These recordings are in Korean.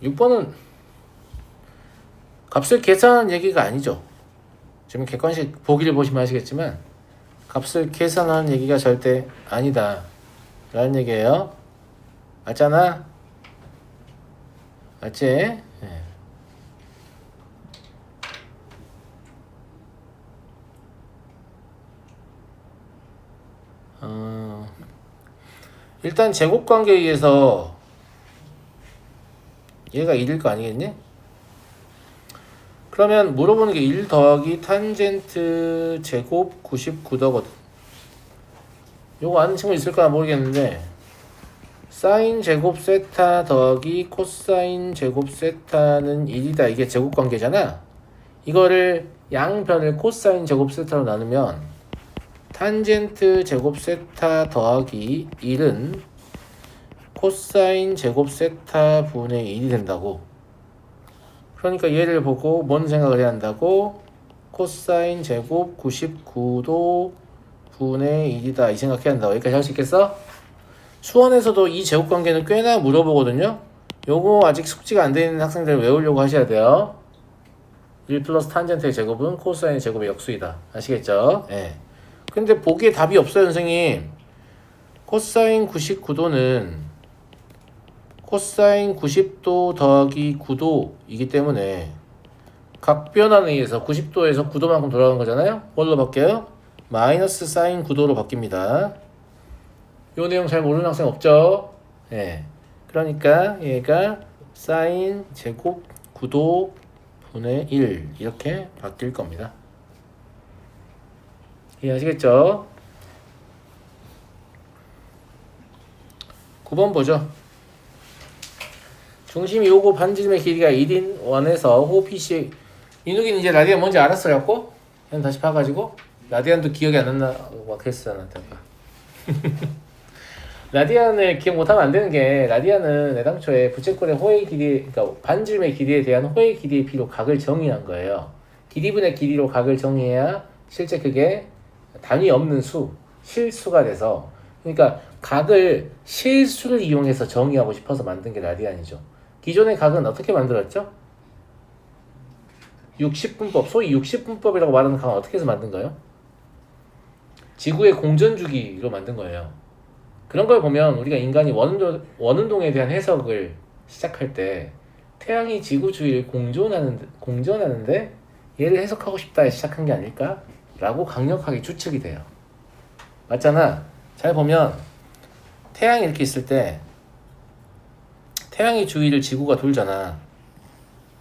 6번은 값을 계산하는 얘기가 아니죠. 지금 객관식 보기를 보시면 아시겠지만 값을 계산하는 얘기가 절대 아니다 라는 얘기예요. 맞잖아? 맞지? 네. 일단 제곱관계에 의해서 얘가 1일 거 아니겠니? 그러면 물어보는 게 1 더하기 탄젠트 제곱 99도거든. 요거 아는 친구 있을까 모르겠는데 사인 제곱 세타 더하기 코사인 제곱 세타는 1이다. 이게 제곱관계잖아. 이거를 양변을 코사인 제곱 세타로 나누면 탄젠트 제곱 세타 더하기 1은 코사인 제곱 세타 분의 1이 된다고. 그러니까 얘를 보고 뭔 생각을 해야 한다고? 코사인 제곱 99도 분의 1이다 이 생각해야 한다고. 여기까지 할 수 있겠어? 수원에서도 이 제곱관계는 꽤나 물어보거든요. 요거 아직 숙지가 안 되어 있는 학생들 외우려고 하셔야 돼요. 1 플러스 탄젠트의 제곱은 코사인의 제곱의 역수이다. 아시겠죠? 예. 근데 보기에 답이 없어요, 선생님. 코사인 99도는 코사인 90도 더하기 9도이기 때문에 각 변환에 의해서 90도에서 9도만큼 돌아가는 거잖아요. 뭘로 바뀌어요? 마이너스 사인 9도로 바뀝니다. 요 내용 잘 모르는 학생 없죠? 예. 그러니까 얘가 사인 제곱 9도 분의 1 이렇게 바뀔 겁니다. 이해하시겠죠? 9번 보죠. 중심이 오고 반지름의 길이가 1인 원에서 호PC 민욱이는 이제 라디안 뭔지 알았어요? 그냥 다시 봐가지고 라디안도 기억이 안 난다 막 했어 나한테. 라디안을 기억 못하면 안 되는 게 라디안은 애당초에 부채꼴의 호의 길이 그러니까 반지름의 길이에 대한 호의 길이의 비로 각을 정의한 거예요. 길이분의 길이로 각을 정의해야 실제 그게 단위 없는 수, 실수가 돼서 그러니까 각을 실수를 이용해서 정의하고 싶어서 만든 게 라디안이죠. 기존의 각은 어떻게 만들었죠? 60분법, 소위 60분법이라고 말하는 각은 어떻게 해서 만든 거예요? 지구의 공전주기로 만든 거예요. 그런 걸 보면 우리가 인간이 원운동에 대한 해석을 시작할 때 태양이 지구 주위를 공전하는데 얘를 해석하고 싶다 시작한 게 아닐까? 라고 강력하게 추측이 돼요. 맞잖아. 잘 보면 태양이 이렇게 있을 때 태양의 주위를 지구가 돌잖아.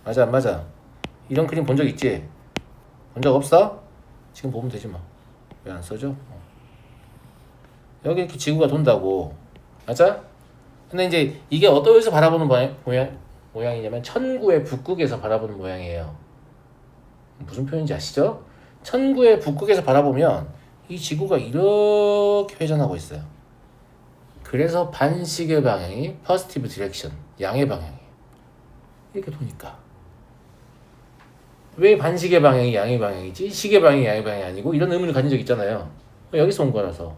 맞아 안 맞아? 이런 그림 본 적 있지? 본 적 없어? 지금 보면 되지 뭐. 왜 안 써져? 여기 이렇게 지구가 돈다고. 맞아? 근데 이제 이게 어디서 바라보는 모양이냐면 천구의 북극에서 바라보는 모양이에요. 무슨 표현인지 아시죠? 천구의 북극에서 바라보면 이 지구가 이렇게 회전하고 있어요. 그래서 반시계 방향이 positive direction, 양의 방향이에요. 이렇게 도니까. 왜 반시계 방향이 양의 방향이지? 시계 방향이 양의 방향이 아니고 이런 의문을 가진 적 있잖아요. 여기서 온 거라서.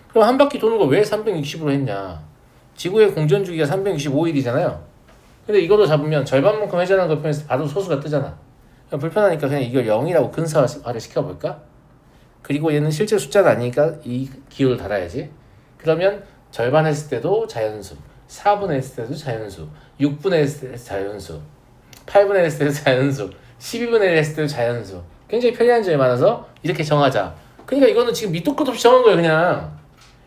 그럼 한 바퀴 도는 걸 왜 360으로 했냐? 지구의 공전주기가 365일이잖아요. 근데 이거도 잡으면 절반만큼 회전한 걸 표현해서 바로 소수가 뜨잖아. 불편하니까 그냥 이걸 0이라고 근사화를 시켜볼까? 그리고 얘는 실제 숫자가 아니니까 이 기호를 달아야지. 그러면 절반 했을 때도 자연수, 4분의 했을 때도 자연수, 6분의 했을 때도 자연수, 8분의 했을 때도 자연수, 12분의 1 했을 때도 자연수. 굉장히 편리한 점이 많아서 이렇게 정하자. 그러니까 이거는 지금 밑도 끝도 없이 정한 거예요, 그냥.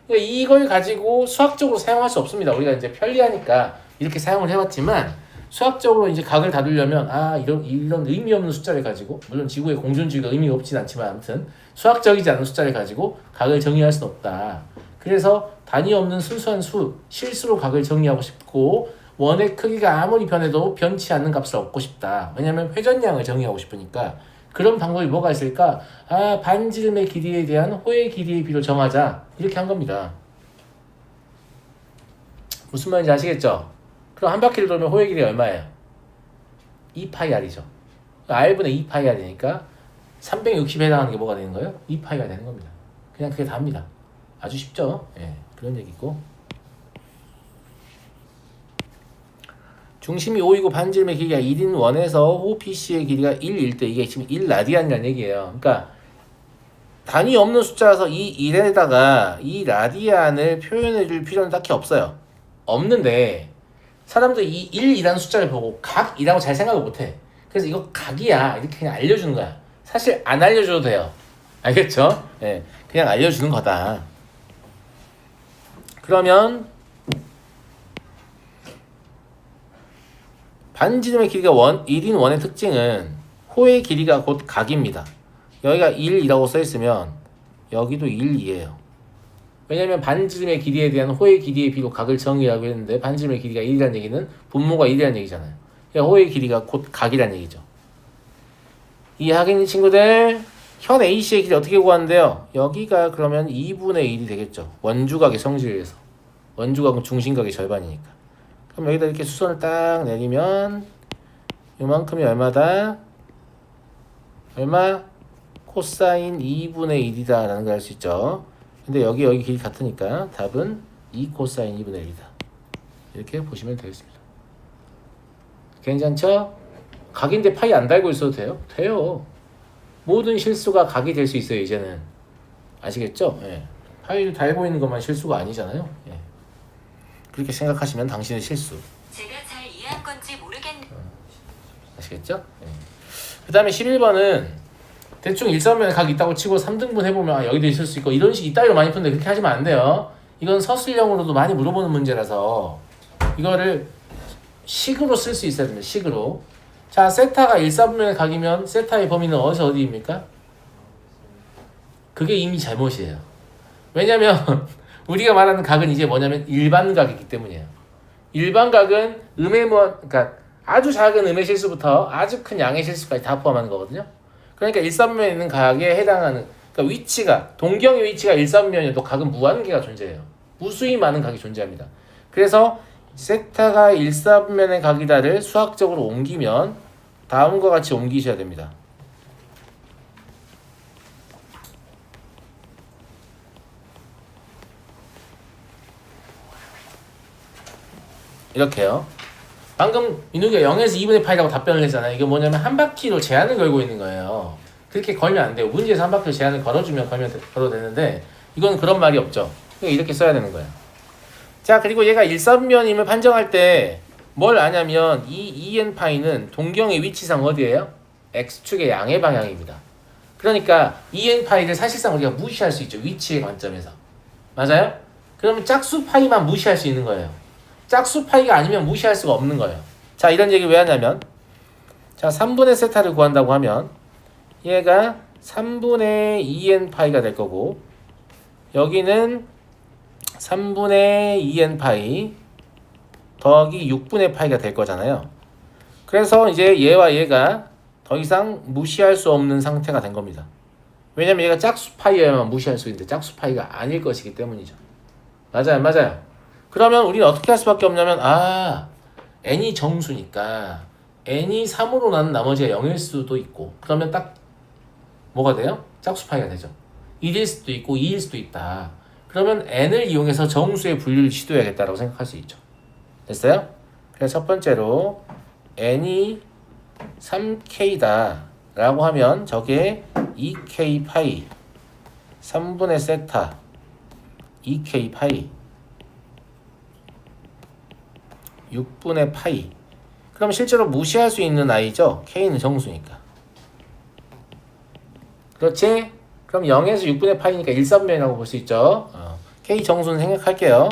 그러니까 이걸 가지고 수학적으로 사용할 수 없습니다. 우리가 이제 편리하니까 이렇게 사용을 해왔지만 수학적으로 이제 각을 다루려면 이런 의미 없는 숫자를 가지고 물론 지구의 공전주의가 의미가 없진 않지만 아무튼 수학적이지 않은 숫자를 가지고 각을 정의할 수는 없다. 그래서 단위 없는 순수한 수, 실수로 각을 정의하고 싶고 원의 크기가 아무리 변해도 변치 않는 값을 얻고 싶다. 왜냐하면 회전량을 정의하고 싶으니까. 그런 방법이 뭐가 있을까? 반지름의 길이에 대한 호의 길이의 비로 정하자. 이렇게 한 겁니다. 무슨 말인지 아시겠죠? 그럼 한 바퀴를 돌면 호의 길이가 얼마예요? 2파이 r이죠. r분의 2파이 r이니까 360에 해당하는 게 뭐가 되는 거예요? 2파이가 되는 겁니다. 그냥 그게 답니다. 아주 쉽죠? 예, 그런 얘기고. 중심이 5이고 반지름의 길이가 1인 원에서 OPC의 길이가 1일 때 이게 지금 1라디안이라는 얘기예요. 그러니까 단위 없는 숫자라서 이 1에다가 이 라디안을 표현해 줄 필요는 딱히 없어요. 없는데 사람들이 이 1이라는 숫자를 보고 각이라고 잘 생각을 못해. 그래서 이거 각이야 이렇게 그냥 알려주는 거야. 사실 안 알려줘도 돼요. 알겠죠? 네, 그냥 알려주는 거다. 그러면 반지름의 길이가 1인 원의 특징은 호의 길이가 곧 각입니다. 여기가 1이라고 써있으면 여기도 1이에요. 왜냐면 반지름의 길이에 대한 호의 길이의 비로 각을 정의하고 했는데 반지름의 길이가 1이라는 얘기는 분모가 1이라는 얘기잖아요. 그러니까 호의 길이가 곧 각이라는 얘기죠. 이해하겠니 친구들? 현 AC의 길이 어떻게 구하는데요? 여기가 그러면 2분의 1이 되겠죠. 원주각의 성질에 의해서. 원주각은 중심각의 절반이니까. 그럼 여기다 이렇게 수선을 딱 내리면 이만큼이 얼마다? 얼마? 코사인 2분의 1이다 라는 걸 알 수 있죠. 근데 여기 길이 같으니까 답은 2 코사인 2분의 1이다. 이렇게 보시면 되겠습니다. 괜찮죠? 각인데 파이 안 달고 있어도 돼요? 돼요. 모든 실수가 각이 될 수 있어요 이제는. 아시겠죠? 예. 파이를 달고 있는 것만 실수가 아니잖아요. 예. 그렇게 생각하시면 당신의 실수. 제가 잘 이해한 건지 모르겠네. 아시겠죠? 예. 그 다음에 11번은 대충 일사분면에 각 있다고 치고 3등분 해보면 아, 여기도 있을 수 있고 이런 식 이따위로 많이 푸는데 그렇게 하시면 안 돼요. 이건 서술형으로도 많이 물어보는 문제라서 이거를 식으로 쓸 수 있어야 됩니다. 식으로. 자, 세타가 일사분면의 각이면 세타의 범위는 어디입니까? 그게 이미 잘못이에요. 왜냐면 우리가 말하는 각은 이제 뭐냐면 일반각이기 때문이에요. 일반각은 그러니까 아주 작은 음의 실수부터 아주 큰 양의 실수까지 다 포함하는 거거든요. 그러니까 일사분면에 있는 각에 해당하는 그러니까 위치가 동경의 위치가 일사분면이어도 각은 무한계가 존재해요. 무수히 많은 각이 존재합니다. 그래서 세타가 일사분면의 각이다를 수학적으로 옮기면 다음과 같이 옮기셔야 됩니다. 이렇게요. 방금 민욱이가 0에서 2분의 파이라고 답변을 했잖아요. 이게 뭐냐면 한 바퀴로 제한을 걸고 있는 거예요. 그렇게 걸면 안 돼요. 문제에서 한 바퀴로 제한을 걸어주면 걸어도 되는데 이건 그런 말이 없죠. 그러니까 이렇게 써야 되는 거예요. 자, 그리고 얘가 일사분면임을 판정할 때 뭘 아냐면 이 2n 파이는 동경의 위치상 어디예요? x축의 양의 방향입니다. 그러니까 2n 파이를 사실상 우리가 무시할 수 있죠. 위치의 관점에서. 맞아요? 그러면 짝수 파이만 무시할 수 있는 거예요. 짝수 파이가 아니면 무시할 수가 없는 거예요. 자, 이런 얘기 왜 하냐면 자, 3분의 세타를 구한다고 하면 얘가 3분의 2n 파이가 될 거고 여기는 3분의 2n 파이 더하기 6분의 파이가 될 거잖아요. 그래서 이제 얘와 얘가 더 이상 무시할 수 없는 상태가 된 겁니다. 왜냐면 얘가 짝수 파이여야만 무시할 수 있는데 짝수 파이가 아닐 것이기 때문이죠. 맞아요. 그러면 우리는 어떻게 할 수밖에 없냐면 n이 정수니까 n이 3으로 나는 나머지가 0일 수도 있고 그러면 딱 뭐가 돼요? 짝수 파이가 되죠. 1일 수도 있고 2일 수도 있다. 그러면 n을 이용해서 정수의 분류를 시도해야겠다라고 생각할 수 있죠. 됐어요? 그래서 첫 번째로 n이 3k다 라고 하면 저게 2k 파이 3분의 세타 2k 파이 6분의 파이. 그럼 실제로 무시할 수 있는 i죠. k는 정수니까. 그렇지? 그럼 0에서 6분의 파이니까 1사분면이라고 볼 수 있죠. k 정수는 생각할게요.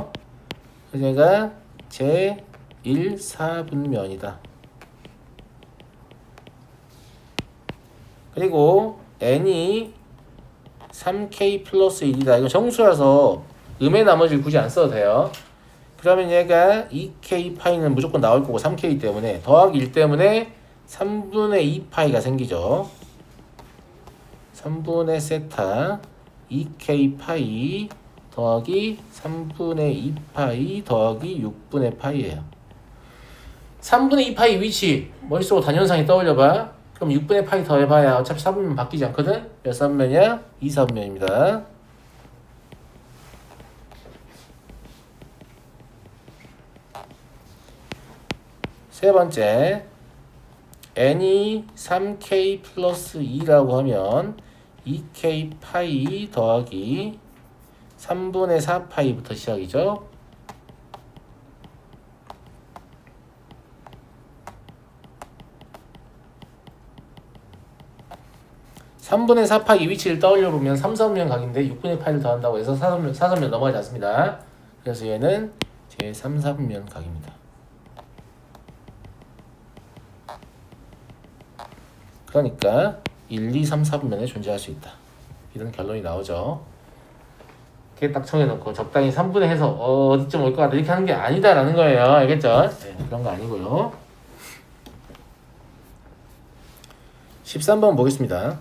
그래서 얘가 제 1사분면이다. 그리고 n이 3k 플러스 1이다. 이거 정수라서 음의 나머지를 굳이 안 써도 돼요. 그러면 얘가 2k 파이는 무조건 나올 거고 3k 때문에 더하기 1 때문에 3분의 2 파이가 생기죠. 3분의 세타 2k 파이 더하기 3분의 2 파이 더하기 6분의 파이예요. 3분의 2 파이 위치 머릿속으로 단연상에 떠올려봐. 그럼 6분의 파이 더해봐야 어차피 4분면 바뀌지 않거든? 몇 사분면이야? 2사분면입니다. 세 번째 n이 3k 플러스 2라고 하면 2k 파이 더하기 3분의 4 파이부터 시작이죠. 삼분의 4 파이 이 위치를 떠올려 보면 3선면 각인데 6분의 파이를 더한다고 해서 4선면 넘어가지 않습니다. 그래서 얘는 제 3사분면 각입니다. 그러니까 1, 2, 3, 4분면에 존재할 수 있다. 이런 결론이 나오죠. 이렇게 딱 정해놓고 적당히 3분의 해서 어디쯤 올 것 같다 이렇게 하는 게 아니다라는 거예요. 알겠죠? 네, 그런 거 아니고요. 13번 보겠습니다.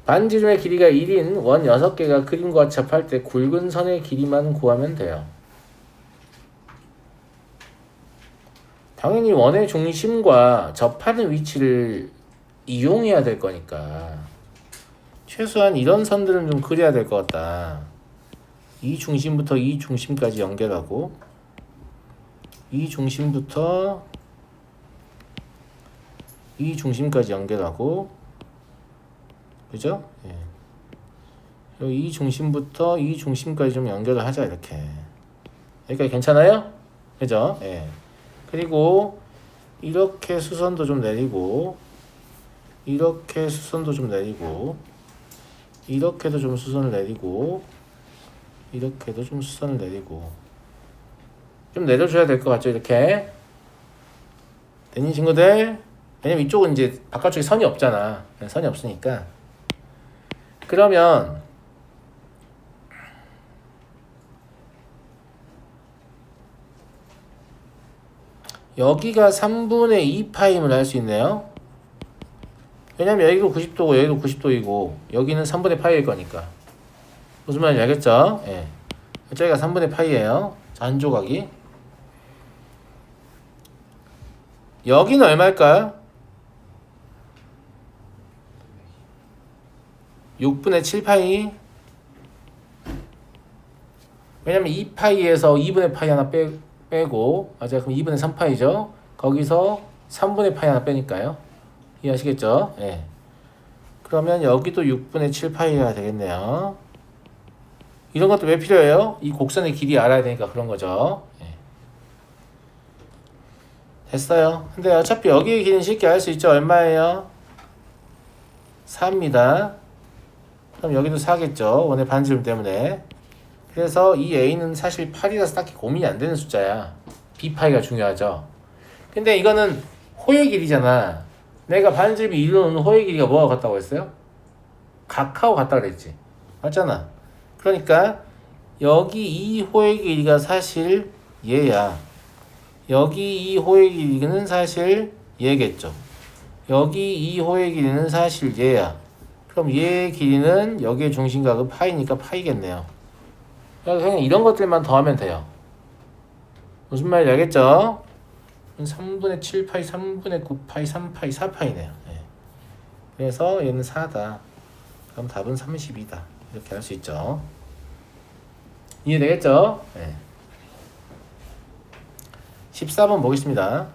반지름의 길이가 1인 원 6개가 그림과 접할 때 굵은 선의 길이만 구하면 돼요. 당연히 원의 중심과 접하는 위치를 이용해야 될 거니까 최소한 이런 선들은 좀 그려야 될 것 같다. 이 중심부터 이 중심까지 연결하고 이 중심부터 이 중심까지 연결하고 그죠? 예. 그리고 이 중심부터 이 중심까지 좀 연결을 하자 이렇게. 여기까지 괜찮아요? 그죠? 예. 그리고 이렇게 수선도 좀 내리고 이렇게 수선도 좀 내리고 이렇게도 좀 수선을 내리고 이렇게도 좀 수선을 내리고 좀 내려줘야 될 것 같죠? 이렇게. 되니 친구들? 왜냐면 이쪽은 이제 바깥쪽에 선이 없잖아. 선이 없으니까. 그러면 여기가 3분의 2 파임을 할 수 있네요. 왜냐면 여기도 90도고 여기도 90도이고 여기는 3분의 파이일 거니까. 무슨 말인지 알겠죠? 예. 저기가 3분의 파이예요. 한 조각이. 여기는 얼마일까요? 6분의 7파이. 왜냐면 2파이에서 2분의 파이 하나 빼고 맞아요. 그럼 2분의 3파이죠. 거기서 3분의 파이 하나 빼니까요. 이해하시겠죠? 예. 그러면 여기도 6분의 7파이가 되겠네요. 이런 것도 왜 필요해요? 이 곡선의 길이 알아야 되니까 그런 거죠. 예. 됐어요. 근데 어차피 여기의 길이는 쉽게 알 수 있죠. 얼마예요? 4입니다. 그럼 여기도 4겠죠. 원의 반지름 때문에. 그래서 이 A는 사실 8이라서 딱히 고민이 안 되는 숫자야. B파이가 중요하죠. 근데 이거는 호의 길이잖아. 내가 반지름이 이루는 호의 길이가 뭐가 같다고 했어요? 각하고 같다 그랬지. 맞잖아. 그러니까 여기 이 호의 길이가 사실 얘야. 여기 이 호의 길이는 사실 얘겠죠. 여기 이 호의 길이는 사실 얘야. 그럼 얘의 길이는 여기의 중심각은 파이니까 파이겠네요. 그냥 이런 것들만 더하면 돼요. 무슨 말인지 알겠죠? 3분의 7파이, 3분의 9파이, 3파이, 4파이네요. 네. 그래서 얘는 4다. 그럼 답은 32다. 이렇게 할 수 있죠. 이해되겠죠? 네. 14번 보겠습니다.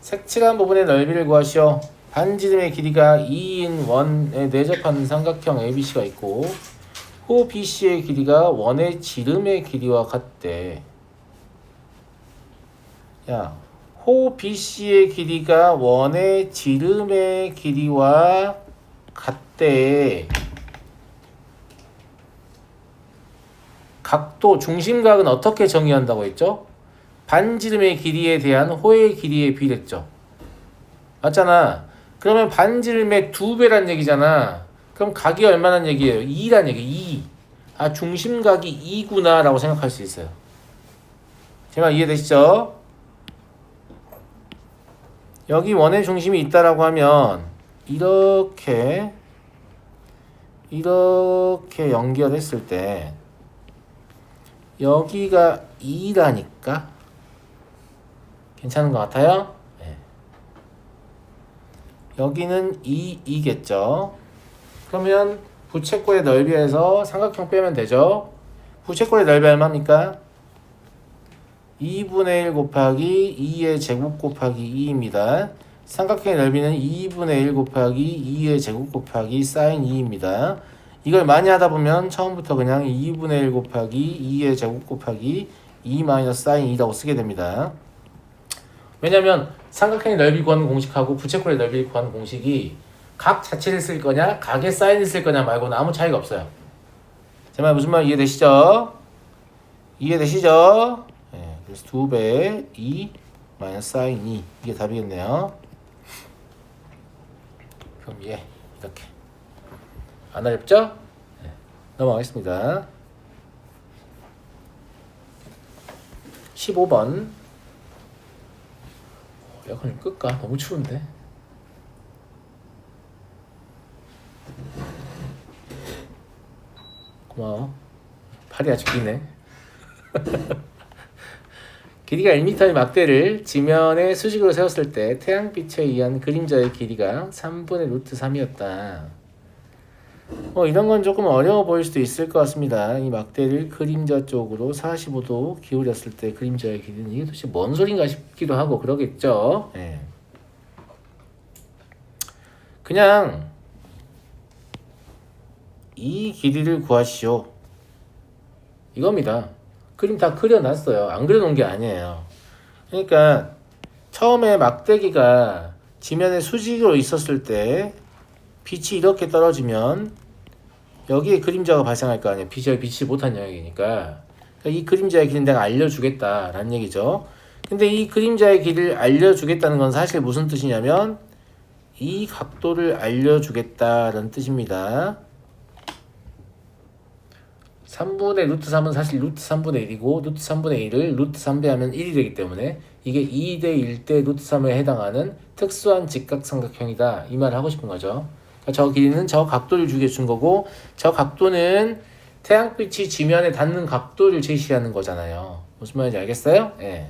색칠한 부분의 넓이를 구하시오. 반지름의 길이가 2인 원에 내접하는 삼각형 ABC가 있고 호 BC의 길이가 원의 지름의 길이와 같대. 야, 호 BC의 길이가 원의 지름의 길이와 같대. 각도, 중심각은 어떻게 정의한다고 했죠? 반지름의 길이에 대한 호의 길이에 비례죠. 맞잖아. 그러면 반지름의 2배란 얘기잖아. 그럼 각이 얼마란 얘기예요? 2란 얘기. 2. 아, 중심각이 2구나 라고 생각할 수 있어요. 제 말 이해되시죠? 여기 원의 중심이 있다라고 하면 이렇게 연결했을 때 여기가 2라니까 괜찮은 것 같아요? 네. 여기는 2겠죠. 그러면 부채꼴의 넓이에서 삼각형 빼면 되죠. 부채꼴의 넓이 얼마입니까? 2분의 1 곱하기 2의 제곱 곱하기 2입니다. 삼각형의 넓이는 2분의 1 곱하기 2의 제곱 곱하기 사인 2입니다. 이걸 많이 하다 보면 처음부터 그냥 2분의 1 곱하기 2의 제곱 곱하기 2 마이너스 사인 2라고 쓰게 됩니다. 왜냐면 삼각형의 넓이 구하는 공식하고 부채꼴의 넓이 구하는 공식이 각 자체를 쓸 거냐 각의 사인을 쓸 거냐 말고는 아무 차이가 없어요. 제 말 무슨 말 이해되시죠? 이해되시죠? 네, 그래서 2배 2 마이너스 사인 2 이게 답이겠네요. 그럼 예 이렇게 안 어렵죠? 네, 넘어가겠습니다. 15번 에어컨 끌까? 너무 추운데. 고마워. 팔이 아주 기네. 길이가 1m의 막대를 지면에 수직으로 세웠을 때 태양빛에 의한 그림자의 길이가 3분의 루트 3이었다. 이런 건 조금 어려워 보일 수도 있을 것 같습니다. 이 막대를 그림자 쪽으로 45도 기울였을 때 그림자의 길이는 이게 도대체 뭔 소린가 싶기도 하고 그러겠죠. 네. 그냥 이 길이를 구하시오. 이겁니다. 그림 다 그려놨어요. 안 그려놓은 게 아니에요. 그러니까 처음에 막대기가 지면에 수직으로 있었을 때 빛이 이렇게 떨어지면 여기에 그림자가 발생할 거 아니에요. 빛이 비치지 못한 영역이니까. 그러니까 이 그림자의 길이는 내가 알려주겠다라는 얘기죠. 근데 이 그림자의 길이를 알려주겠다는 건 사실 무슨 뜻이냐면 이 각도를 알려주겠다라는 뜻입니다. 3분의 루트 3은 사실 루트 3분의 1이고 루트 3분의 1을 루트 3배 하면 1이 되기 때문에 이게 2대 1대 루트 3에 해당하는 특수한 직각삼각형이다. 이 말을 하고 싶은 거죠. 그러니까 저 길이는 저 각도를 주게 준 거고 저 각도는 태양빛이 지면에 닿는 각도를 제시하는 거잖아요. 무슨 말인지 알겠어요? 예.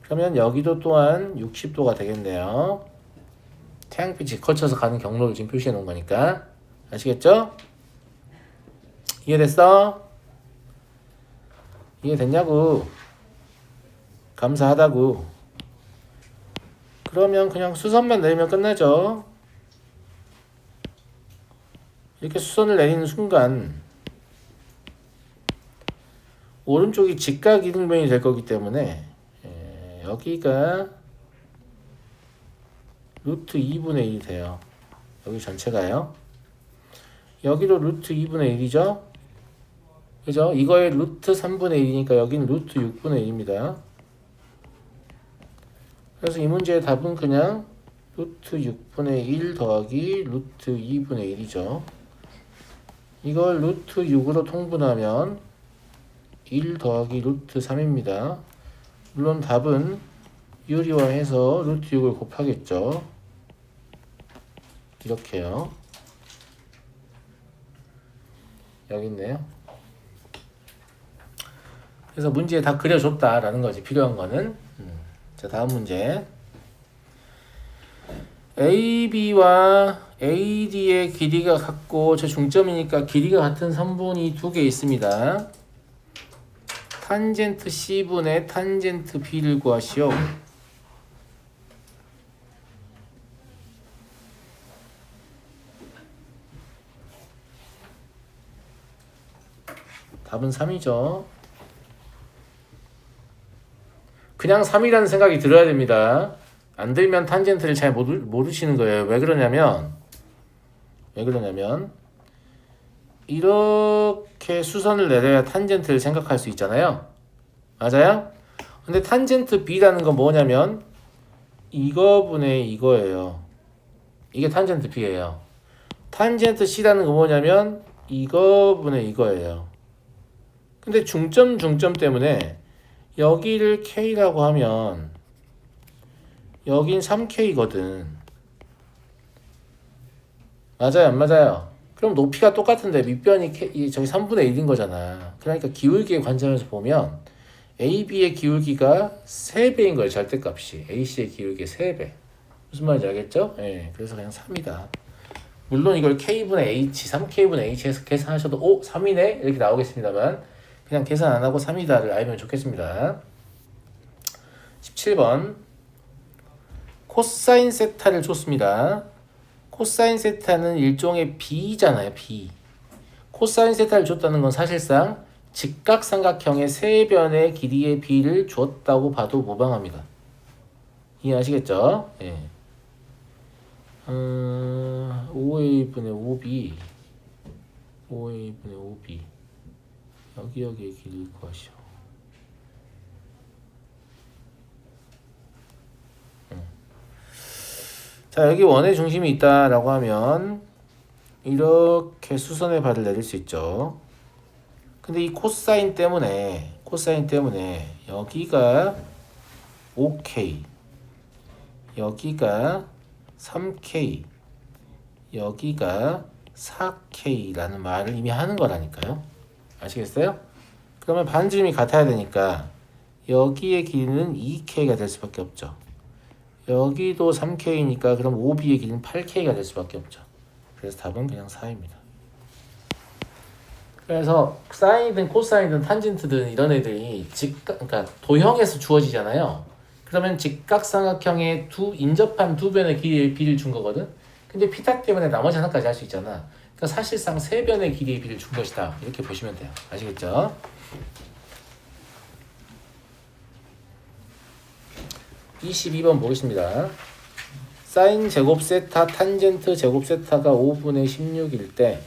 그러면 여기도 또한 60도가 되겠네요. 태양빛이 거쳐서 가는 경로를 지금 표시해 놓은 거니까. 아시겠죠? 이해됐어? 이해됐냐고? 감사하다고. 그러면 그냥 수선만 내리면 끝나죠. 이렇게 수선을 내리는 순간 오른쪽이 직각 이등변이 될 거기 때문에 여기가 루트 2분의 1이 돼요. 여기 전체가요. 여기도 루트 2분의 1이죠. 그죠? 이거의 루트 3분의 1이니까 여기는 루트 6분의 1입니다. 그래서 이 문제의 답은 그냥 루트 6분의 1 더하기 루트 2분의 1이죠. 이걸 루트 6으로 통분하면 1 더하기 루트 3입니다. 물론 답은 유리화해서 루트 6을 곱하겠죠. 이렇게요. 여기 있네요. 그래서 문제에 다 그려줬다라는 거지. 필요한 거는. 자, 다음 문제. AB와 AD의 길이가 같고 저 중점이니까 길이가 같은 선분이 두 개 있습니다. 탄젠트 C분의 탄젠트 B를 구하시오. 답은 3이죠. 그냥 3이라는 생각이 들어야 됩니다. 안 들면 탄젠트를 잘 모르시는 거예요. 왜 그러냐면 이렇게 수선을 내려야 탄젠트를 생각할 수 있잖아요. 맞아요? 근데 탄젠트 B라는 건 뭐냐면 이거분의 이거예요. 이게 탄젠트 B예요. 탄젠트 C라는 건 뭐냐면 이거분의 이거예요. 근데 중점 때문에 여기를 K라고 하면 여긴 3K거든. 맞아요? 안 맞아요? 그럼 높이가 똑같은데 밑변이 저기 3분의 1인 거잖아. 그러니까 기울기의 관점에서 보면 AB의 기울기가 3배인 거예요. 절대값이. AC의 기울기의 3배. 무슨 말인지 알겠죠? 예, 그래서 그냥 3이다. 물론 이걸 K분의 H, 3K분의 H에서 계산하셔도 3이네? 이렇게 나오겠습니다만 그냥 계산 안 하고 3이다를 알면 좋겠습니다. 17번 코사인 세타를 줬습니다. 코사인 세타는 일종의 b잖아요. b. 코사인 세타를 줬다는 건 사실상 직각삼각형의 세변의 길이의 b를 줬다고 봐도 무방합니다. 이해하시겠죠? 예. 5a분의 5b 5a분의 5b 여기의 길이를 구하시오. 자, 여기 원의 중심이 있다라고 하면 이렇게 수선의 발을 내릴 수 있죠. 근데 이 코사인 때문에 여기가 5k, 여기가 3k, 여기가 4k라는 말을 이미 하는 거라니까요. 아시겠어요? 그러면 반지름이 같아야 되니까 여기의 길이는 2k가 될 수밖에 없죠. 여기도 3k니까 그럼 OB의 길이는 8k가 될 수밖에 없죠. 그래서 답은 그냥 4입니다. 그래서 사인이든 코사인이든 탄젠트든 이런 애들이 그러니까 도형에서 주어지잖아요. 그러면 직각삼각형의 인접한 두 변의 길이의 비를 준 거거든. 근데 피타 때문에 나머지 하나까지 할 수 있잖아. 그러니까 사실상 세 변의 길이의 비를 준 것이다. 이렇게 보시면 돼요. 아시겠죠? 22번 보겠습니다. 사인 제곱 세타 탄젠트 제곱 세타가 5분의 16일 때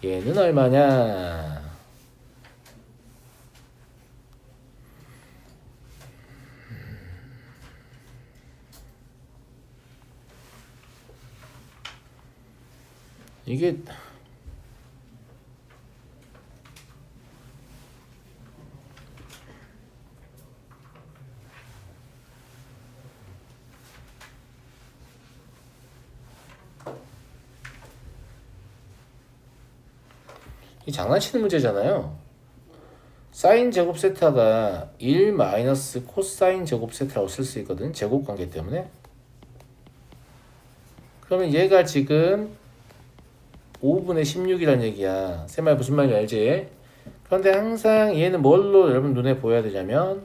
얘는 얼마냐? 이게 이 장난치는 문제잖아요. 사인 제곱 세타가 1 마이너스 코사인 제곱 세타라고 쓸 수 있거든. 제곱 관계 때문에. 그러면 얘가 지금 5분의 16이란 얘기야. 세 말 무슨 말인지 알지? 그런데 항상 얘는 뭘로 여러분 눈에 보여야 되냐면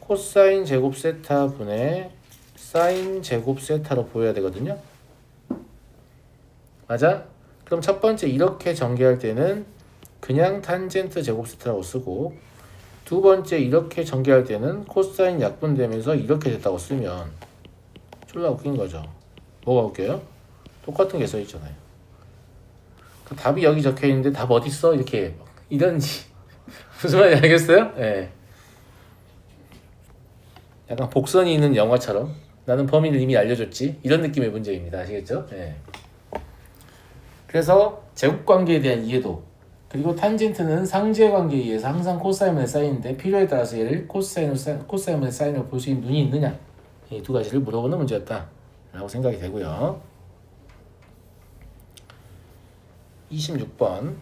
코사인 제곱 세타 분의 사인 제곱 세타로 보여야 되거든요. 맞아? 그럼 첫 번째 이렇게 전개할 때는 그냥 탄젠트 제곱 세타라고 쓰고 두 번째 이렇게 전개할 때는 코사인 약분되면서 이렇게 됐다고 쓰면 졸라 웃긴 거죠. 뭐가 웃겨요? 똑같은 게 써있잖아요. 그 답이 여기 적혀있는데 답 어딨어? 이렇게 이런지 무슨 말인지 알겠어요? 예. 약간 복선이 있는 영화처럼 나는 범인을 이미 알려줬지 이런 느낌의 문제입니다. 아시겠죠? 예. 그래서 제곱관계에 대한 이해도 그리고 탄젠트는 상제관계에 의해서 항상 코사인분의 사인인데 필요에 따라서 얘를 코사인분의 사인으로 볼 수 있는 눈이 있느냐 이 두 가지를 물어보는 문제였다 라고 생각이 되고요. 26번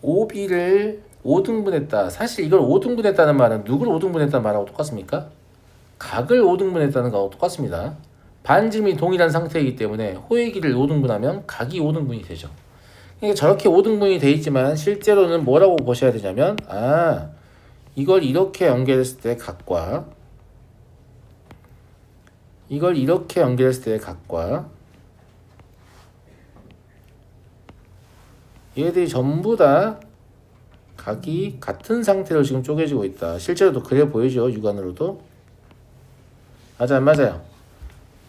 5b를 5등분했다. 사실 이걸 5등분했다는 말은 누구를 5등분했다는 말하고 똑같습니까? 각을 5등분했다는 거하고 똑같습니다. 반지름이 동일한 상태이기 때문에 호의 길이를 5등분하면 각이 5등분이 되죠. 그러니까 저렇게 5등분이 돼 있지만 실제로는 뭐라고 보셔야 되냐면 이걸 이렇게 연결했을 때 각과 이걸 이렇게 연결했을 때의 각과 얘들이 전부 다 각이 같은 상태로 지금 쪼개지고 있다. 실제로도 그래 보이죠. 육안으로도. 맞아 안 맞아요?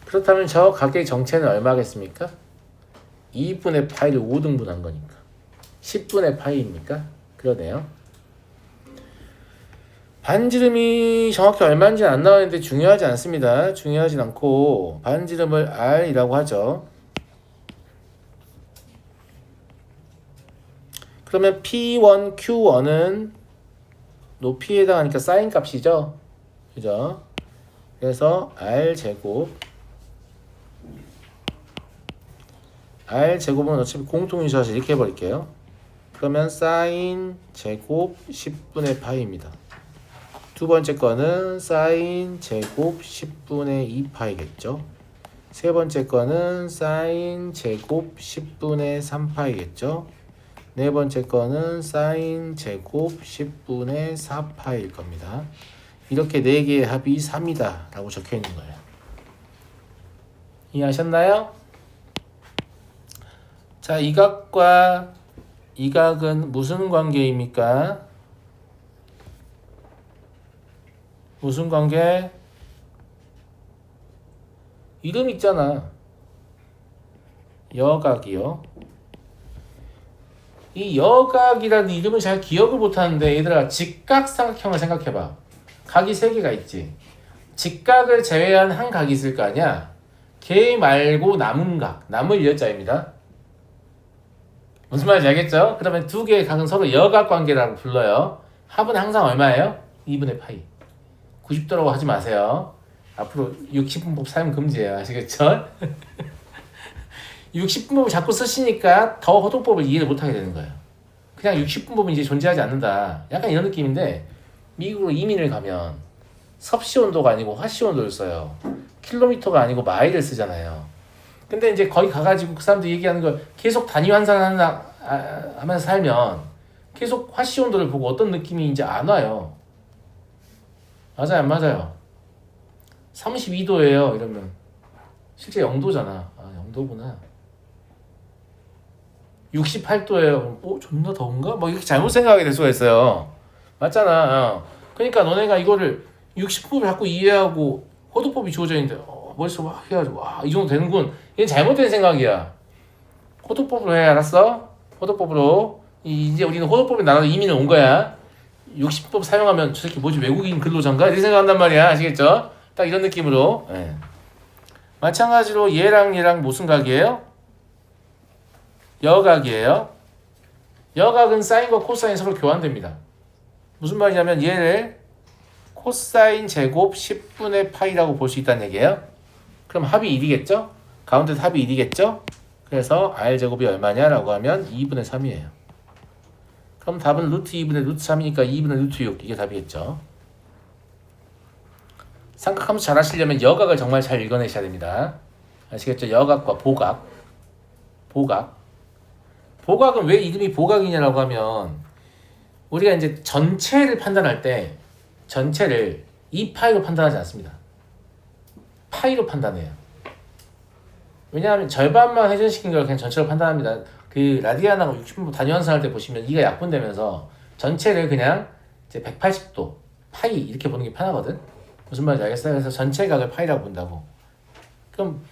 그렇다면 저 각의 정체는 얼마겠습니까? 2분의 파이를 5등분한 거니까 10분의 파이입니까? 그러네요. 반지름이 정확히 얼마인지는 안 나와있는데 중요하지 않습니다. 중요하진 않고 반지름을 R이라고 하죠. 그러면 P1, Q1은 높이에 해당하니까 사인 값이죠. 그죠? 그래서 R제곱은 어차피 공통유사해서 이렇게 해버릴게요. 그러면 사인 제곱 10분의 파이입니다. 두 번째 거는 사인 제곱 10분의 2파이겠죠. 세 번째 거는 사인 제곱 10분의 3파이겠죠. 네 번째 거는 사인 제곱 10분의 4파일 겁니다. 이렇게 4개의 합이 3이다 라고 적혀 있는 거예요. 이해하셨나요? 자, 이 각과 이 각은 무슨 관계입니까? 무슨 관계? 이름 있잖아. 여각이요. 이 여각이라는 이름을 잘 기억을 못하는데 얘들아 직각삼각형을 생각해봐. 각이 3개가 있지. 직각을 제외한 한 각이 있을 거 아니야. 걔 말고 남은 각, 남을 여자입니다. 무슨 말인지 알겠죠? 그러면 2개의 각은 서로 여각 관계라고 불러요. 합은 항상 얼마예요? 2분의 파이. 90도라고 하지 마세요. 앞으로 60분법 사용 금지예요. 아시겠죠? 60분법을 자꾸 쓰시니까 더 호도법을 이해를 못하게 되는 거예요. 그냥 60분법은 이제 존재하지 않는다. 약간 이런 느낌인데 미국으로 이민을 가면 섭씨 온도가 아니고 화씨 온도를 써요. 킬로미터가 아니고 마일을 쓰잖아요. 근데 이제 거기 가가지고 그 사람들이 얘기하는 걸 계속 단위 환산하면서 살면 계속 화씨 온도를 보고 어떤 느낌인지 안 와요. 맞아요, 안 맞아요? 32도예요 이러면 실제 0도잖아. 아, 0도구나. 68도예요. 존나 더운가? 뭐 이렇게 잘못 생각하게 될 수가 있어요. 맞잖아. 그러니까 너네가 이거를 60법을 자꾸 이해하고 호도법이 주어져 있는데 머릿속 막 해가지고 와, 이 정도 되는군. 이건 잘못된 생각이야. 호도법으로 해, 알았어? 호도법으로. 이제 우리는 호도법의 나라로 이민을 온 거야. 60법 사용하면 저 새끼 뭐지, 외국인 근로자인가? 이렇게 생각한단 말이야. 아시겠죠? 딱 이런 느낌으로. 네. 마찬가지로 얘랑 무슨 각이에요? 여각이에요. 여각은 사인과 코사인 서로 교환됩니다. 무슨 말이냐면 얘를 코사인 제곱 10분의 파이라고 볼 수 있다는 얘기예요. 그럼 합이 1이겠죠? 가운데 합이 1이겠죠? 그래서 r제곱이 얼마냐라고 하면 2분의 3이에요. 그럼 답은 루트 2분의 루트 3이니까 2분의 루트 6 이게 답이겠죠. 삼각함수 잘 하시려면 여각을 정말 잘 읽어내셔야 됩니다. 아시겠죠? 여각과 보각. 보각은 왜 이름이 보각이냐라고 하면 우리가 이제 전체를 판단할 때 전체를 2파이로 판단하지 않습니다. 파이로 판단해요. 왜냐하면 절반만 회전시킨 걸 그냥 전체로 판단합니다. 그 라디안하고 60분 단위 환산할 때 보시면 2가 약분되면서 전체를 그냥 이제 180도 파이 이렇게 보는 게 편하거든. 무슨 말인지 알겠어요? 그래서 전체 각을 파이라고 본다고. 그럼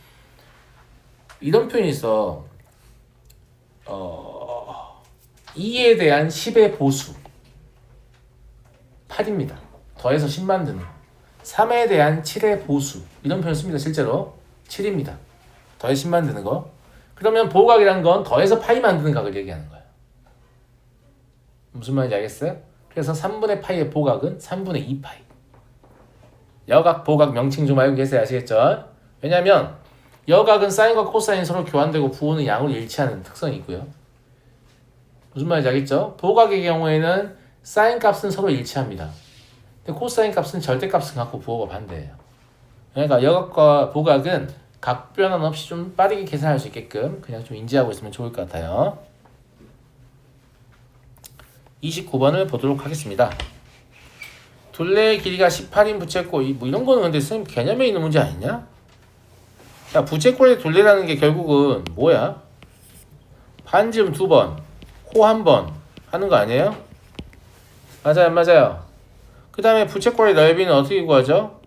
이런 표현이 있어. 2에 대한 10의 보수 8입니다. 더해서 10 만드는. 3에 대한 7의 보수 이런 표현 씁니다. 실제로 7입니다. 더해서 10 만드는 거. 그러면 보각이란 건 더해서 파이 만드는 각을 얘기하는 거예요. 무슨 말인지 알겠어요? 그래서 3분의 파이의 보각은 3분의 2파이. 여각, 보각 명칭 좀 알고 계세요. 아시겠죠? 왜냐하면 여각은 사인과 코사인 서로 교환되고 부호는 양으로 일치하는 특성이 있고요. 무슨 말인지 알겠죠? 보각의 경우에는 사인 값은 서로 일치합니다. 근데 코사인 값은 절대값을 갖고 부호가 반대예요. 그러니까 여각과 보각은 각 변환 없이 좀 빠르게 계산할 수 있게끔 그냥 좀 인지하고 있으면 좋을 것 같아요. 29번을 보도록 하겠습니다. 둘레의 길이가 18인 부채꼴, 뭐 이런 거는 근데 선생님 개념에 있는 문제 아니냐? 자, 부채꼴의 둘레라는 게 결국은 뭐야? 반지름 2번, 호 1번 하는 거 아니에요? 맞아요, 안 맞아요? 그 다음에 부채꼴의 넓이는 어떻게 구하죠?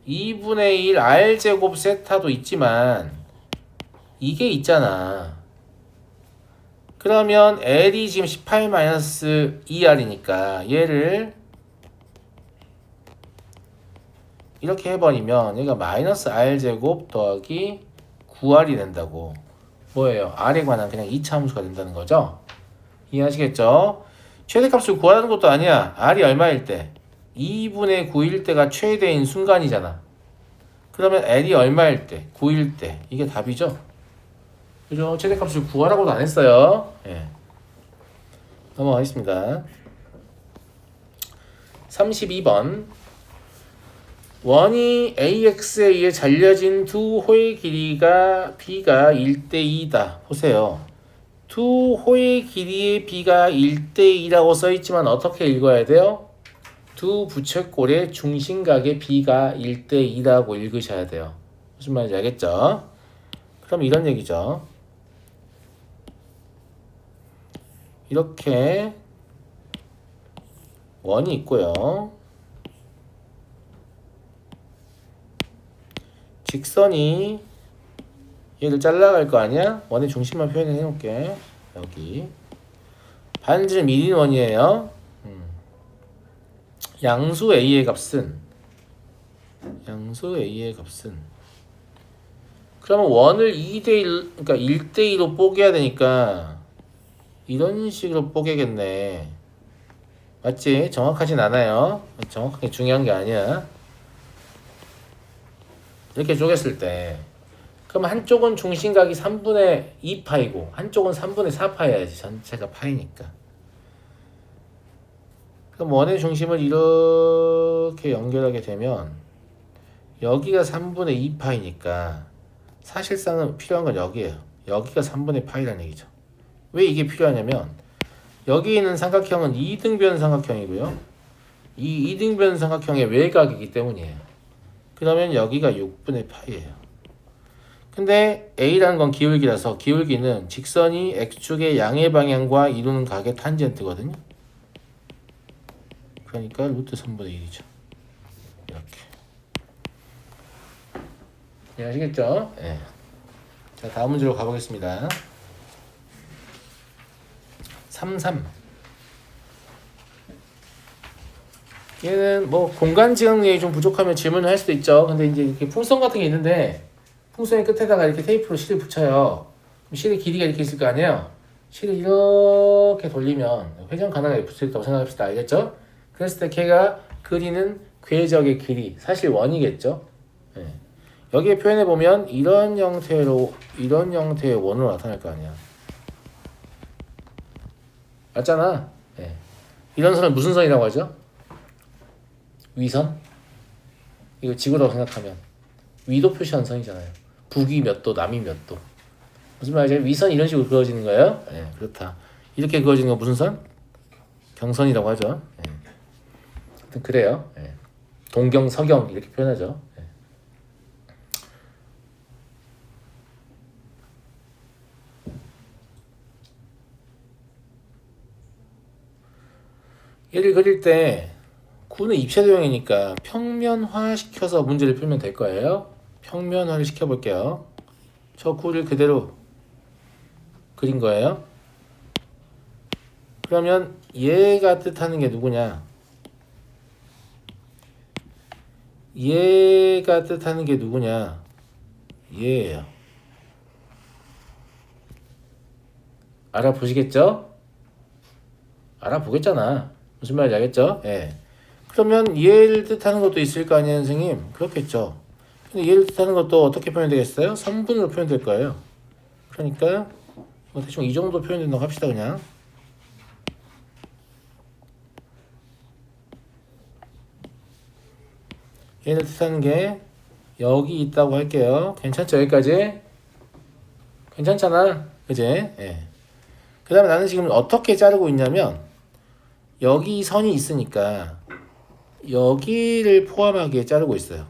2분의 1 r제곱 세타도 있지만 이게 있잖아. 그러면 L이 지금 18-2R이니까 얘를 이렇게 해버리면 얘가 마이너스 R제곱 더하기 9R이 된다고. 뭐예요? R에 관한 그냥 2차 함수가 된다는 거죠? 이해하시겠죠? 최대값을 구하는 것도 아니야. R이 얼마일 때? 2분의 9일 때가 최대인 순간이잖아. 그러면 L이 얼마일 때? 9일 때. 이게 답이죠? 그죠? 최대값을 구하라고도 안 했어요. 예. 넘어가겠습니다. 32번. 원이 AX에 의해 잘려진 두 호의 길이가 B가 1대2다. 보세요. 두 호의 길이의 B가 1대2라고 써있지만 어떻게 읽어야 돼요? 두 부채꼴의 중심각의 B가 1대2라고 읽으셔야 돼요. 무슨 말인지 알겠죠? 그럼 이런 얘기죠. 이렇게 원이 있고요. 직선이 얘를 잘라갈 거 아니야? 원의 중심만 표현해 놓을게. 여기 반지름 1인 원이에요. 양수 A의 값은 그러면 원을 2대1 그러니까 1대2로 뽀개야 되니까 이런 식으로 뽀개겠네. 맞지? 정확하진 않아요. 정확하게 중요한 게 아니야. 이렇게 쪼갰을 때 그럼 한쪽은 중심각이 3분의 2파이고 한쪽은 3분의 4파여야지. 전체가 파이니까. 그럼 원의 중심을 이렇게 연결하게 되면 여기가 3분의 2파이니까 사실상은 필요한 건 여기예요. 여기가 3분의 파이라는 얘기죠. 왜 이게 필요하냐면 여기 있는 삼각형은 2등변 삼각형이고요. 이 2등변 삼각형의 외곽이기 때문이에요. 그러면 여기가 6분의 파이예요. 근데 A라는 건 기울기라서 기울기는 직선이 X축의 양의 방향과 이루는 각의 탄젠트거든요. 그러니까 루트 3분의 1이죠. 이렇게. 이해하시겠죠? 네. 자, 다음 문제로 가보겠습니다. 33. 얘는 뭐 공간 지각력이 좀 부족하면 질문을 할 수도 있죠. 근데 이제 이렇게 풍선 같은 게 있는데 풍선의 끝에다가 이렇게 테이프로 실을 붙여요. 그럼 실의 길이가 이렇게 있을 거 아니에요. 실을 이렇게 돌리면 회전 가나다에 붙어 있다고 생각합시다. 알겠죠? 그랬을 때 걔가 그리는 궤적의 길이 사실 원이겠죠. 네. 여기에 표현해 보면 이런 형태의 원으로 나타날 거 아니야. 맞잖아. 네. 이런 선을 무슨 선이라고 하죠? 위선? 이거 지구라고 생각하면 위도 표시한 선이잖아요. 북위 몇 도, 남위 몇 도. 무슨 말이죠? 위선 이런 식으로 그어지는 거예요. 네, 그렇다. 이렇게 그어지는 건 무슨 선? 경선이라고 하죠. 네. 하여튼 그래요. 네. 동경, 서경 이렇게 표현하죠. 네. 얘를 그릴 때 구는 입체도형이니까 평면화 시켜서 문제를 풀면 될 거예요. 평면화를 시켜볼게요. 저 구를 그대로 그린 거예요. 그러면 얘가 뜻하는 게 누구냐? 얘가 뜻하는 게 누구냐? 얘예요. 알아보시겠죠? 알아보겠잖아. 무슨 말인지 알겠죠? 예. 그러면 얘를 뜻하는 것도 있을 거 아니에요, 선생님? 그렇겠죠. 근데 얘를 뜻하는 것도 어떻게 표현되겠어요? 선분으로 표현될 거예요. 그러니까 뭐 대충 이 정도 표현된다고 합시다, 그냥. 얘를 뜻하는 게 여기 있다고 할게요. 괜찮죠? 여기까지? 괜찮잖아. 그지? 예. 그 다음에 나는 지금 어떻게 자르고 있냐면 여기 선이 있으니까 여기를 포함하게 자르고 있어요.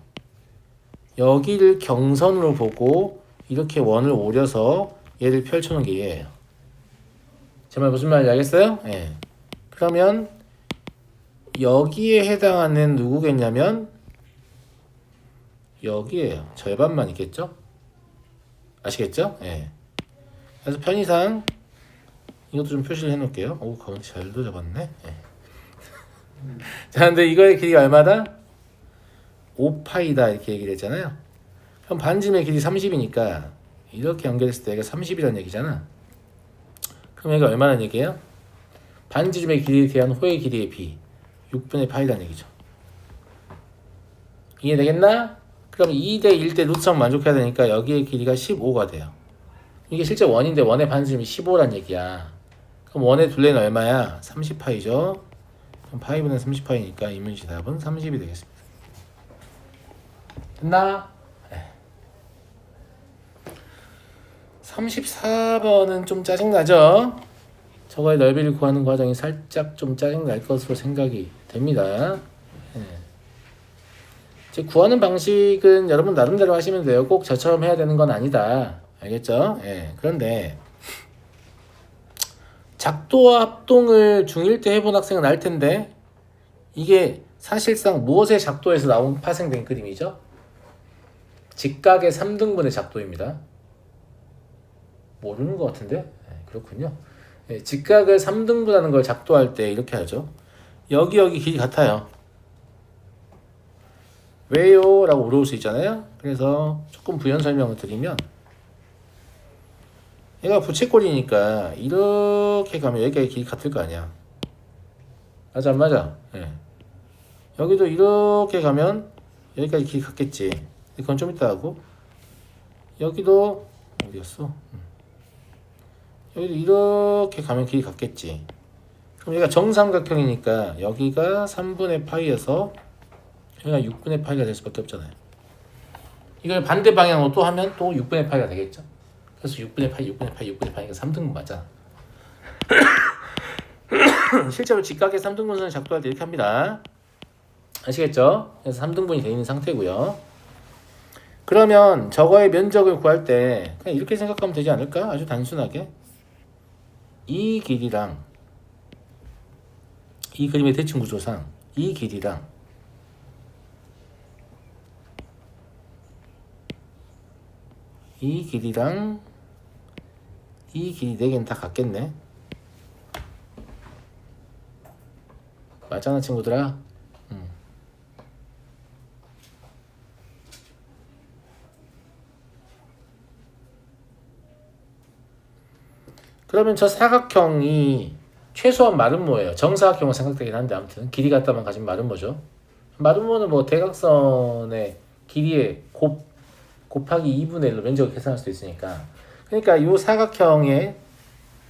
여기를 경선으로 보고 이렇게 원을 오려서 얘를 펼쳐놓은 게 얘예요. 제 말 무슨 말인지 알겠어요? 예. 그러면 여기에 해당하는 누구겠냐면 여기에요. 절반만 있겠죠? 아시겠죠? 예. 그래서 편의상 이것도 좀 표시를 해놓을게요. 오, 가운데 잘도 잡았네. 예. 자, 근데 이거의 길이가 얼마다? 5파이다 이렇게 얘기를 했잖아요. 그럼 반지름의 길이 30이니까 이렇게 연결했을 때 얘가 30이라는 얘기잖아. 그럼 얘가 얼마나 얘기예요? 반지름의 길이에 대한 호의 길이의 b 6분의 파이라는 얘기죠. 이해되겠나? 그럼 2대 1대 루트성 만족해야 되니까 여기의 길이가 15가 돼요. 이게 실제 원인데 원의 반지름이 15란 얘기야. 그럼 원의 둘레는 얼마야? 30파이죠. 그럼 파이분의 30파이니까 이문시 답은 30이 되겠습니다. 됐나? 34번은 좀 짜증나죠? 저거의 넓이를 구하는 과정이 살짝 좀 짜증날 것으로 생각이 됩니다. 이제 구하는 방식은 여러분 나름대로 하시면 돼요. 꼭 저처럼 해야 되는 건 아니다. 알겠죠? 예. 그런데 작도와 합동을 중1 때 해본 학생은 알 텐데 이게 사실상 무엇의 작도에서 나온 파생된 그림이죠? 직각의 3등분의 작도입니다. 모르는 것 같은데? 네, 그렇군요. 네, 직각을 3등분하는 걸 작도할 때 이렇게 하죠. 여기 길이 같아요. 왜요? 라고 물어볼 수 있잖아요. 그래서 조금 부연 설명을 드리면 얘가 부채꼴이니까 이렇게 가면 여기까지 길이 같을 거 아니야. 맞아 안 맞아? 네. 여기도 이렇게 가면 여기까지 길이 같겠지. 그건 좀 이따 하고 여기도 어디였어? 여기도 이렇게 가면 길이 같겠지. 그럼 얘가 정삼각형이니까 여기가 3분의 파이여서 여기가 6분의 파이가 될 수밖에 없잖아요. 이걸 반대 방향으로 또 하면 또 6분의 파이가 되겠죠. 그래서 6분의 파이, 6분의 파이, 6분의 파이가 3등분 맞잖아. 실제로 직각의 3등분선을 작도할 때 이렇게 합니다. 아시겠죠? 그래서 3등분이 되어 있는 상태고요. 그러면 저거의 면적을 구할 때 그냥 이렇게 생각하면 되지 않을까? 아주 단순하게 이 길이랑 이 그림의 대칭 구조상 이 길이랑 이 길이랑 이 길이 4개는 다 같겠네. 맞잖아 친구들아. 그러면 저 사각형이 최소한 마름모예요. 정사각형은 생각되긴 한데 아무튼 길이 같다만 가진 마름모죠. 마름모는 뭐 대각선의 길이의 곱하기 2분의 1로 면적을 계산할 수 있으니까. 그러니까 이 사각형의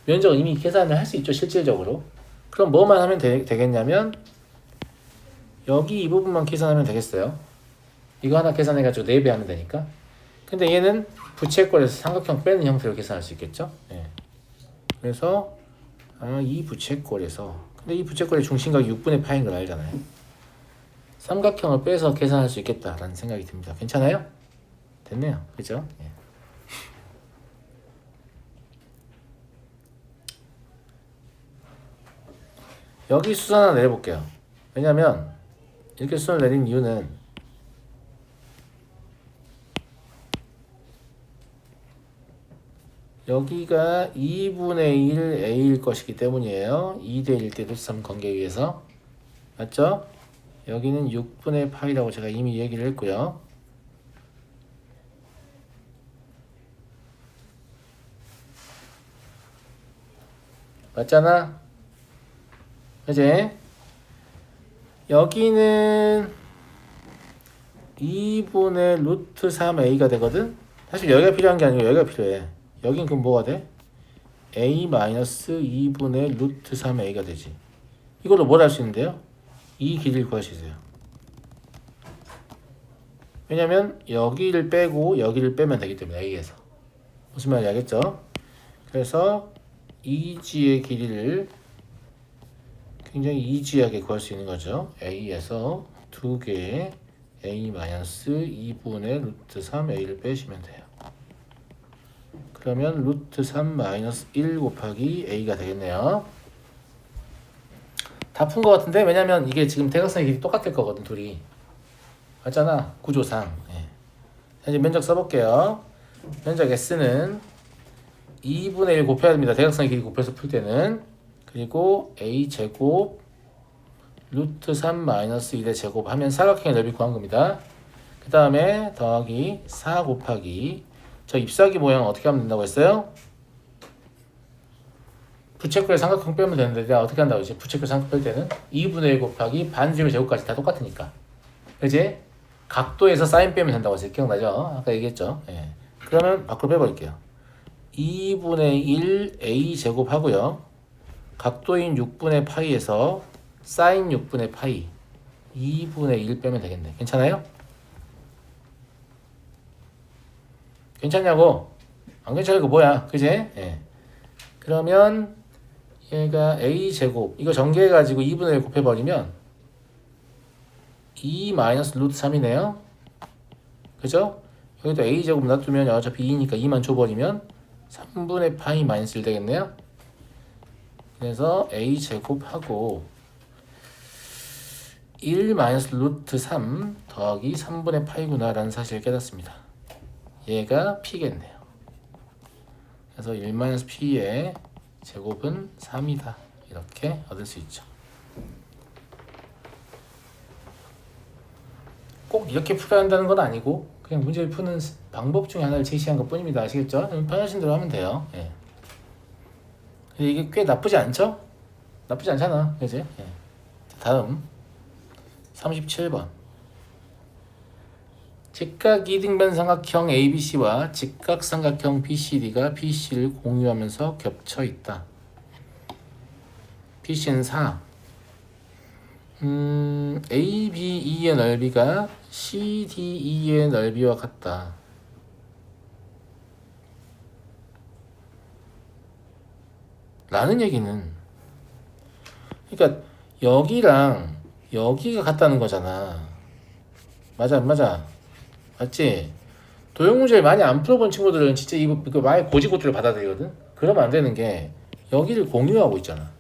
면적을 이미 계산을 할 수 있죠 실질적으로. 그럼 뭐만 하면 되겠냐면 여기 이 부분만 계산하면 되겠어요. 이거 하나 계산해가지고 4배 하면 되니까. 근데 얘는 부채꼴에서 삼각형 빼는 형태로 계산할 수 있겠죠. 예. 그래서 이 부채꼴에서 근데 이 부채꼴의 중심각이 6분의 파인 걸 알잖아요. 삼각형을 빼서 계산할 수 있겠다라는 생각이 듭니다. 괜찮아요? 됐네요. 그죠? 예. 여기 수선 하나 내려볼게요. 왜냐면 이렇게 수선을 내린 이유는 여기가 2분의 1 A일 것이기 때문이에요. 2대 1대 루트 3 관계에 의해서. 맞죠? 여기는 6분의 파이라고 제가 이미 얘기를 했고요. 맞잖아? 그지? 여기는 2분의 루트 3A가 되거든? 사실 여기가 필요한 게 아니고 여기가 필요해. 여긴 그럼 뭐가 돼? A 마이너스 2분의 루트 3A가 되지. 이걸로 뭘 할 수 있는데요? 이 길이를 구할 수 있어요. 왜냐면 여기를 빼고 여기를 빼면 되기 때문에 A에서. 무슨 말인지 알겠죠? 그래서 이지의 길이를 굉장히 이지하게 구할 수 있는 거죠. A에서 2개의 A 마이너스 2분의 루트 3A를 빼시면 돼요. 그러면 루트 3 마이너스 1 곱하기 A가 되겠네요. 다 푼 것 같은데 왜냐면 이게 지금 대각선의 길이 똑같을 거거든 둘이. 맞잖아 구조상. 예. 이제 면적 써볼게요. 면적 S는 2분의 1 곱해야 됩니다. 대각선의 길이 곱해서 풀 때는. 그리고 A 제곱 루트 3 마이너스 1의 제곱 하면 사각형의 넓이 구한 겁니다. 그 다음에 더하기 4 곱하기 저 잎사귀 모양 어떻게 하면 된다고 했어요? 부채꼴에 삼각형 빼면 되는데 내가 어떻게 한다고 했지? 부채꼴 삼각형 뺄 때는 2분의 1 곱하기 반지름의 제곱까지 다 똑같으니까. 그지? 각도에서 사인 빼면 된다고 했어요. 기억나죠? 아까 얘기했죠? 예. 그러면 밖으로 빼버릴게요. 2분의 1 A 제곱 하고요. 각도인 6분의 파이에서 사인 6분의 파이 2분의 1 빼면 되겠네. 괜찮아요? 괜찮냐고? 안 괜찮으니까 뭐야? 그지? 예. 그러면 얘가 A 제곱 이거 전개해가지고 2분의 1 곱해버리면 2 마이너스 루트 3이네요. 그죠? 여기도 a제곱 놔두면 어차피 2니까 2만 줘버리면 3분의 파이 마이너스 1 되겠네요. 그래서 a제곱하고 1 마이너스 루트 3 더하기 3분의 파이구나 라는 사실을 깨닫습니다. 얘가 p겠네요. 그래서 1 마이너스 p의 제곱은 3이다. 이렇게 얻을 수 있죠. 꼭 이렇게 풀어야 한다는 건 아니고 그냥 문제를 푸는 방법 중에 하나를 제시한 것 뿐입니다. 아시겠죠? 편하신 대로 하면 돼요. 예. 이게 꽤 나쁘지 않죠? 나쁘지 않잖아. 그지? 예. 다음 37번 직각 이등변 삼각형 ABC와 직각 삼각형 BCD가 BC를 공유하면서 겹쳐 있다. BC는 4 ABE의 넓이가 CDE의 넓이와 같다. 라는 얘기는 그러니까 여기랑 여기가 같다는 거잖아. 맞아 안 맞아? 맞지? 도형 문제를 많이 안 풀어본 친구들은 진짜 이거 많이 고지고대로 받아들이거든. 그러면 안 되는 게 여기를 공유하고 있잖아.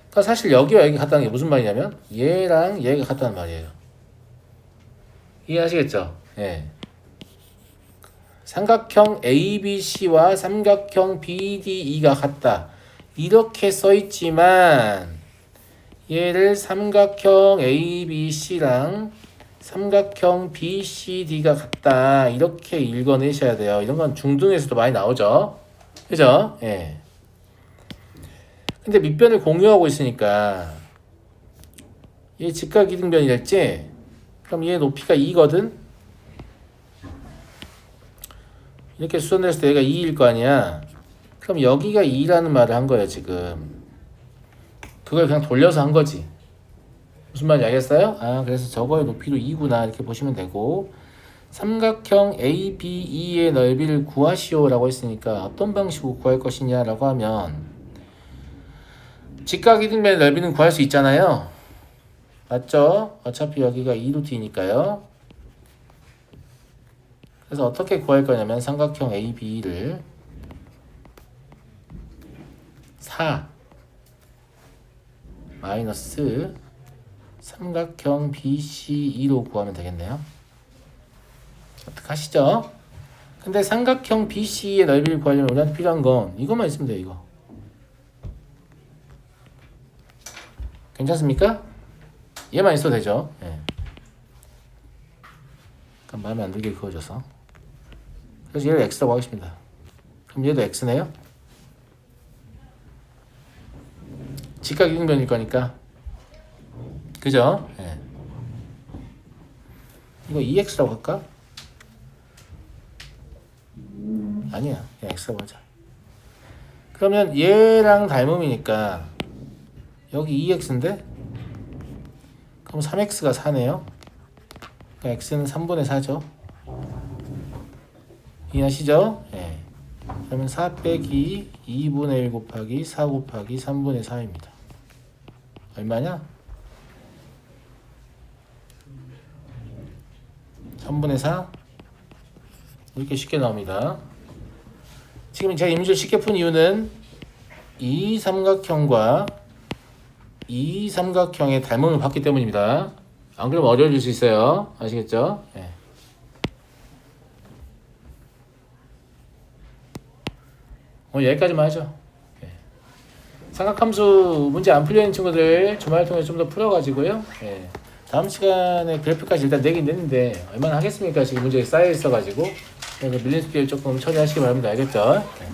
그러니까 사실 여기와 여기 같다는 게 무슨 말이냐면 얘랑 얘가 같다는 말이에요. 이해하시겠죠? 예. 삼각형 ABC와 삼각형 BDE가 같다. 이렇게 써 있지만 얘를 삼각형 ABC랑 삼각형 BCD가 같다. 이렇게 읽어내셔야 돼요. 이런 건 중등에서도 많이 나오죠. 그죠? 예. 근데 밑변을 공유하고 있으니까 얘 직각 이등변이 됐지? 그럼 얘 높이가 2거든? 이렇게 수선했을 때 얘가 2일 거 아니야? 그럼 여기가 2라는 말을 한 거예요, 지금. 그걸 그냥 돌려서 한 거지. 무슨 말인지 알겠어요? 아, 그래서 저거의 높이도 2구나 이렇게 보시면 되고 삼각형 ABE의 넓이를 구하시오 라고 했으니까 어떤 방식으로 구할 것이냐 라고 하면 직각 이등변의 넓이는 구할 수 있잖아요. 맞죠? 어차피 여기가 2루트이니까요. 그래서 어떻게 구할 거냐면 삼각형 AB를 4 마이너스 삼각형 BC2로 구하면 되겠네요. 어떡하시죠? 근데 삼각형 BC의 넓이를 구하려면 우리한테 필요한 건 이것만 있으면 돼요. 이거. 괜찮습니까? 얘만 있어도 되죠. 예. 그럼 마음에 안 들게 그어줘서. 그래서 얘를 x라고 하겠습니다. 그럼 얘도 x네요. 직각 이등변일 거니까. 그죠? 예. 이거 2x라고 할까? 아니야. 그냥 x라고 하자. 그러면 얘랑 닮음이니까 여기 2x인데 그럼 3x가 4네요. 그러니까 x는 3분의 4죠. 이해하시죠? 예. 그러면 4 빼기 2분의 1 곱하기 4 곱하기 3분의 4입니다. 얼마냐? 3분의 4 이렇게 쉽게 나옵니다. 지금 제가 이 문제를 쉽게 푼 이유는 이 삼각형과 이 삼각형의 닮음을 봤기 때문입니다. 안 그러면 어려워질 수 있어요. 아시겠죠? 네. 오늘 여기까지만 하죠. 네. 삼각함수 문제 안 풀려있는 친구들 주말 통해서 좀 더 풀어가지고요. 네. 다음 시간에 그래프까지 일단 내긴 냈는데 얼마나 하겠습니까? 지금 문제가 쌓여 있어가지고 그래서 밀린 스피드 조금 처리하시기 바랍니다. 알겠죠? 네.